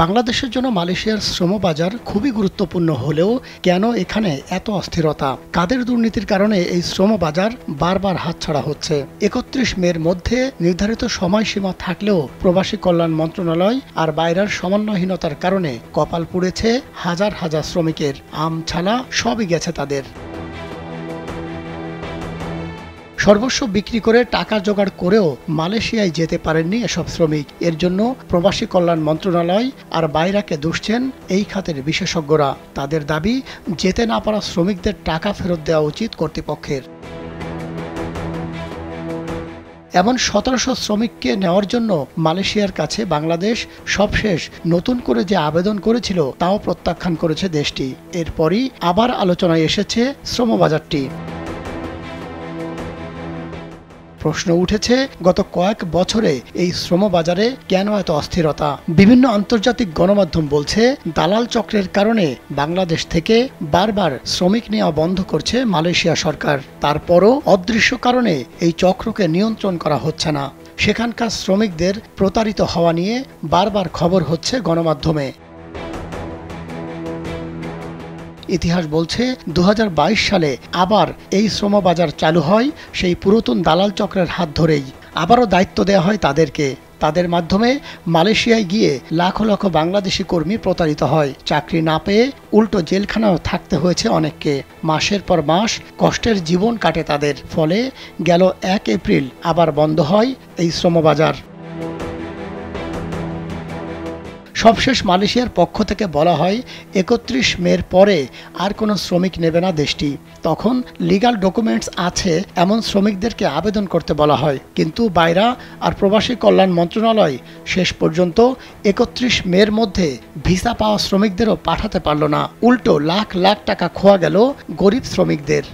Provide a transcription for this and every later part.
বাংলাদেশের জন্য মালয়েশিয়ার শ্রমবাজার খুবই গুরুত্বপূর্ণ হলেও কেন এখানে এত অস্থিরতা? কাদের দুর্নীতির কারণে এই শ্রমবাজার বারবার হাতছাড়া হচ্ছে? ৩১ মের মধ্যে নির্ধারিত সময়সীমা থাকলেও প্রবাসী কল্যাণ মন্ত্রণালয় আর বাইরের সমন্বয়হীনতার কারণে কপাল পুড়েছে হাজার হাজার শ্রমিকের। আমছালা সবই গেছে তাদের। সর্বস্ব বিক্রি করে টাকা জোগাড় করেও মালয়েশিয়ায় যেতে পারেননি এসব শ্রমিক। এর জন্য প্রবাসী কল্যাণ মন্ত্রণালয় আর বাইরাকে দুষছেন এই খাতের বিশেষজ্ঞরা। তাদের দাবি, যেতে না পারা শ্রমিকদের টাকা ফেরত দেওয়া উচিত কর্তৃপক্ষের। এমন ১৭০০ শ্রমিককে নেওয়ার জন্য মালয়েশিয়ার কাছে বাংলাদেশ সবশেষ নতুন করে যে আবেদন করেছিল তাও প্রত্যাখ্যান করেছে দেশটি। এরপরই আবার আলোচনায় এসেছে শ্রমবাজারটি। প্রশ্ন উঠেছে, গত কয়েক বছরে এই শ্রমবাজারে কেন এত অস্থিরতা? বিভিন্ন আন্তর্জাতিক গণমাধ্যম বলছে, দালাল চক্রের কারণে বাংলাদেশ থেকে বারবার শ্রমিক নেওয়া বন্ধ করছে মালয়েশিয়া সরকার। তারপরও অদৃশ্য কারণে এই চক্রকে নিয়ন্ত্রণ করা হচ্ছে না। সেখানকার শ্রমিকদের প্রতারিত হওয়া নিয়ে বারবার খবর হচ্ছে গণমাধ্যমে। ইতিহাস বলছে ২০২২ সালে আবার এই শ্রমবাজার চালু হয় সেই পুরাতন দালাল চক্রের হাত ধরেই। আবারও দায়িত্ব দেওয়া হয় তাদেরকে। তাদের মাধ্যমে মালয়েশিয়ায় গিয়ে লাখ লাখ বাংলাদেশি কর্মী প্রতারিত হয়। চাকরি না পেয়ে উল্টো জেলখানাও থাকতে হয়েছে অনেককে। মাসের পর মাস কষ্টের জীবন কাটে তাদের। ফলে গেল ১ এপ্রিল আবার বন্ধ হয় এই শ্রমবাজার। সবশেষ মালয়েশিয়ার পক্ষ থেকে বলা হয় ৩১ মের পরে আর কোনো শ্রমিক নেবে না দেশটি। তখন লিগ্যাল ডকুমেন্টস আছে এমন শ্রমিকদেরকে আবেদন করতে বলা হয়। কিন্তু বাইরা আর প্রবাসী কল্যাণ মন্ত্রণালয় শেষ পর্যন্ত ৩১ মের মধ্যে ভিসা পাওয়া শ্রমিকদেরও পাঠাতে পারল না। উল্টো লাখ লাখ টাকা খোয়া গেল গরিব শ্রমিকদের।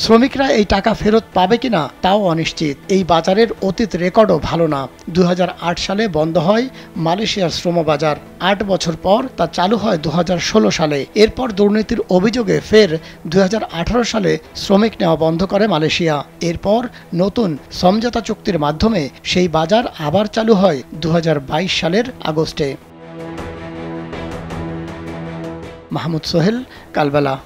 শ্রমিকরা এই টাকা ফেরত পাবে কিনা তাও অনিশ্চিত। এই বাজারের অতীত রেকর্ডও ভালো না। ২০০৮ সালে বন্ধ হয় মালয়েশিয়ার শ্রমবাজার। ৮ বছর পর তা চালু হয় ২০১৬ সালে। এরপর দুর্নীতির অভিযোগে ফের ২০১৮ সালে শ্রমিক নেওয়া বন্ধ করে মালয়েশিয়া। এরপর নতুন সমঝোতা চুক্তির মাধ্যমে সেই বাজার আবার চালু হয় ২০২২ সালের আগস্টে। মাহমুদ সোহেল, কালবেলা।